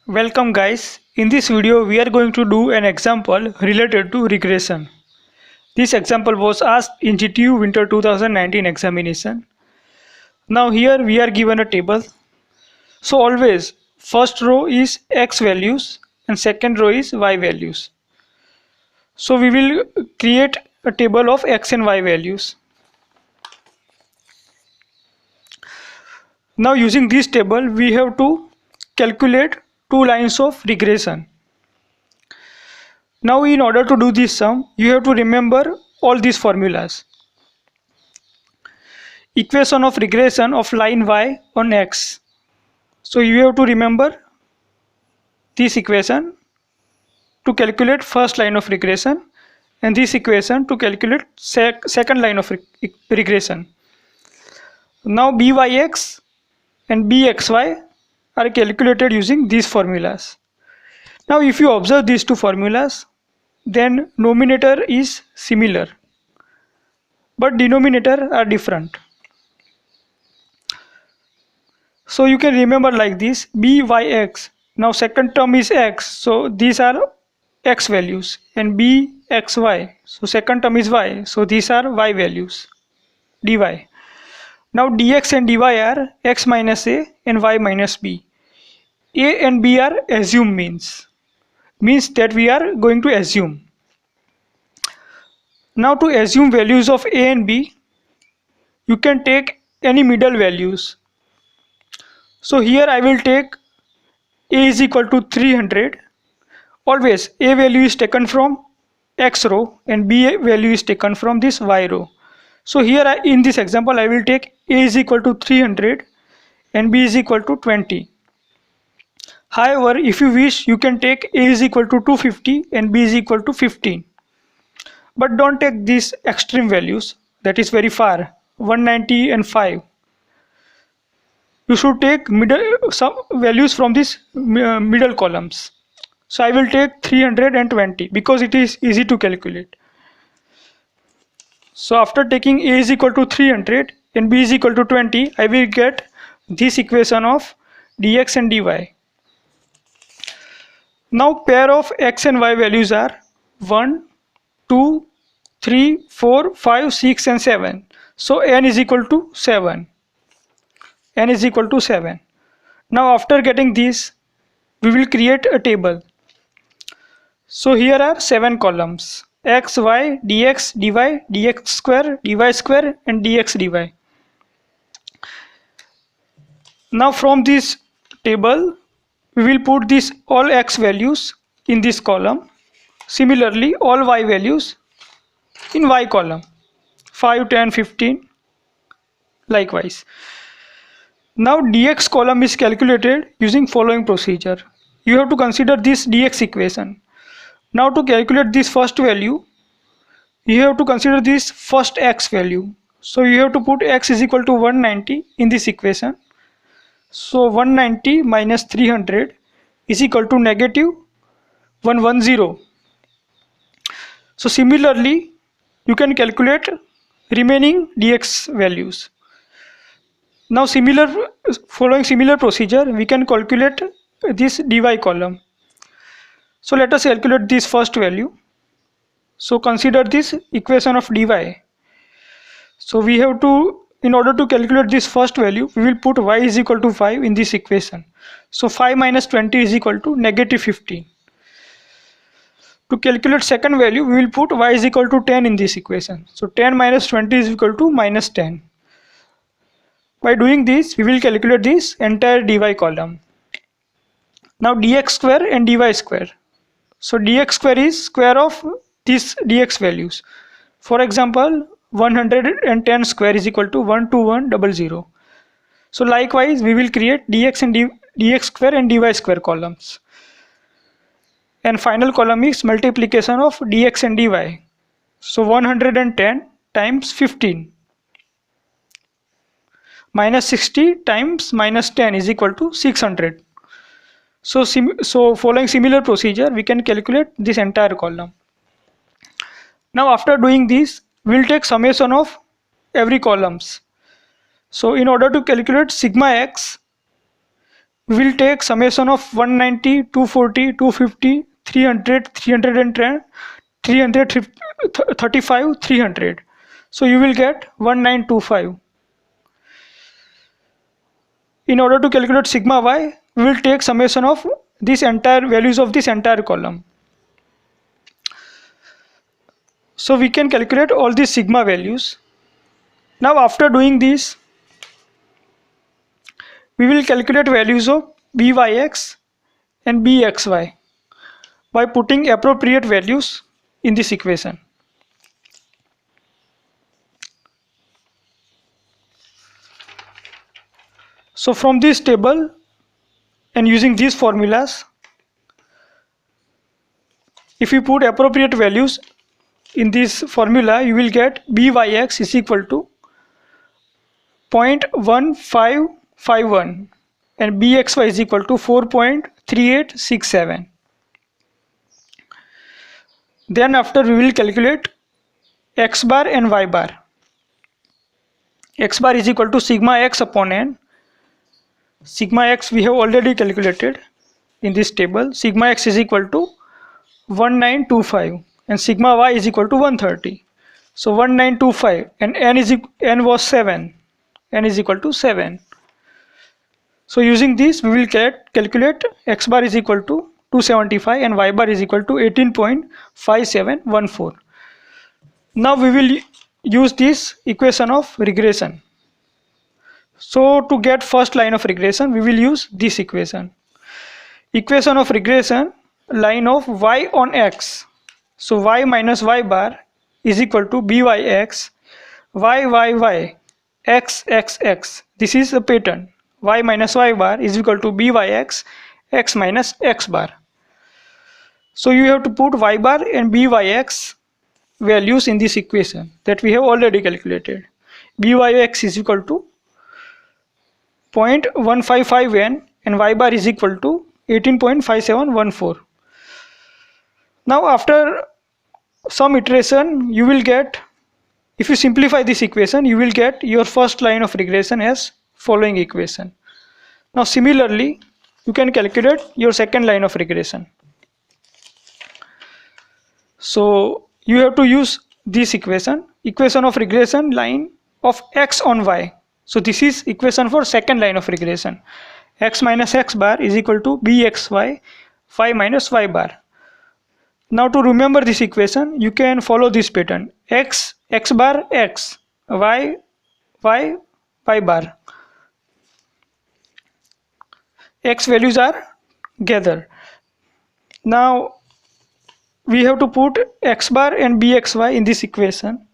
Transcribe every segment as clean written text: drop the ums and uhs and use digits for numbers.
Welcome guys. In this video we are going to do an example related to regression. This example was asked in GTU Winter 2019 examination. Now here we are given a table. So always first row is x values and second row is y values. So we will create a table of x and y values. Now using this table we have to calculate two lines of regression. Now in order to do this sum, you have to remember all these formulas. Equation of regression of line y on x. So you have to remember this equation to calculate first line of regression and this equation to calculate second line of regression. Now byx and bxy are calculated using these formulas. Now if you observe these two formulas, then numerator is similar but denominator are different. So you can remember like this: byx, now second term is x, so these are x values, and bxy, so second term is y, so these are y values, dy. Now dx and dy are x minus a and y minus b. A and b are assume means that we are going to assume. Now to assume values of a and b, you can take any middle values. So here I will take a is equal to 300. Always a value is taken from x row and b value is taken from this y row. So here in this example I will take a is equal to 300 and b is equal to 20. However, if you wish, you can take a is equal to 250 and b is equal to 15. But don't take these extreme values, that is very far, 190 and 5. You should take some values from these middle columns. So I will take 320 because it is easy to calculate. So after taking a is equal to 300 and b is equal to 20, I will get this equation of dx and dy. Now pair of x and y values are 1, 2, 3, 4, 5, 6 and 7. So n is equal to 7. N is equal to 7. Now after getting this, we will create a table. So here are 7 columns: x, y, dx, dy, dx square, dy square and dx dy. Now from this table, we will put this all x values in this column. Similarly, all y values in y column, 5, 10, 15, likewise. Now dx column is calculated using following procedure. You have to consider this dx equation. Now to calculate this first value, you have to consider this first x value. So you have to put x is equal to 190 in this equation. So 190 minus 300 is equal to negative 110. So similarly, you can calculate remaining dx values. Now following similar procedure, we can calculate this dy column. So let us calculate this first value. So consider this equation of dy. So we have to, in order to calculate this first value, we will put y is equal to 5 in this equation. So 5 minus 20 is equal to negative 15. To calculate second value, we will put y is equal to 10 in this equation. So 10 minus 20 is equal to minus 10. By doing this, we will calculate this entire dy column. Now dx square and dy square. So dx square is square of these dx values. For example, 110 square is equal to 12100. So likewise, we will create dx and dx square and dy square columns. And final column is multiplication of dx and dy. So 110 times 15 minus 60 times minus 10 is equal to 600. So following similar procedure, we can calculate this entire column. Now after doing this, we will take summation of every columns. So in order to calculate sigma x, we will take summation of 190, 240, 250, 300, 310, 335, 300. So you will get 1925. In order to calculate sigma y, we will take summation of this entire values of this entire column. So we can calculate all these sigma values. Now after doing this, we will calculate values of byx and bxy by putting appropriate values in this equation. So from this table and using these formulas, if you put appropriate values in this formula, you will get byx is equal to 0.1551 and bxy is equal to 4.3867. Then after we will calculate x bar and y bar. X bar is equal to sigma x upon n. Sigma x we have already calculated in this table. Sigma x is equal to 1925 and sigma y is equal to 130. So 1925 and n was 7. N is equal to 7. So using this we will calculate x bar is equal to 275 and y bar is equal to 18.5714. Now we will use this equation of regression. So to get first line of regression, we will use this equation. Equation of regression, line of y on x. So y minus y bar is equal to byx, y, x, x. This is the pattern. Y minus y bar is equal to byx, x minus x bar. So you have to put y bar and byx values in this equation that we have already calculated. Byx is equal to 0.155n and y bar is equal to 18.5714. Now after some iteration, you will get, if you simplify this equation, you will get your first line of regression as following equation. Now similarly, you can calculate your second line of regression. So you have to use this equation of regression, line of x on y. So this is equation for second line of regression. X minus x bar is equal to bxy, y minus y bar. Now to remember this equation, you can follow this pattern. X bar, x, y bar. X values are gathered. Now we have to put x bar and bxy in this equation.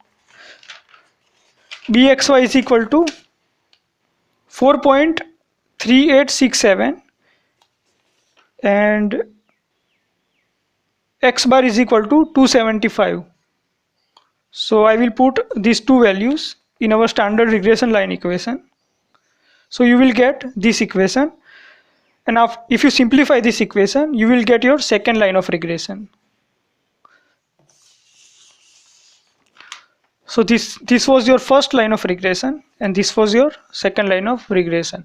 Bxy is equal to 4.3867 and x bar is equal to 275. So I will put these two values in our standard regression line equation. So you will get this equation, and if you simplify this equation, you will get your second line of regression. So this was your first line of regression and this was your second line of regression.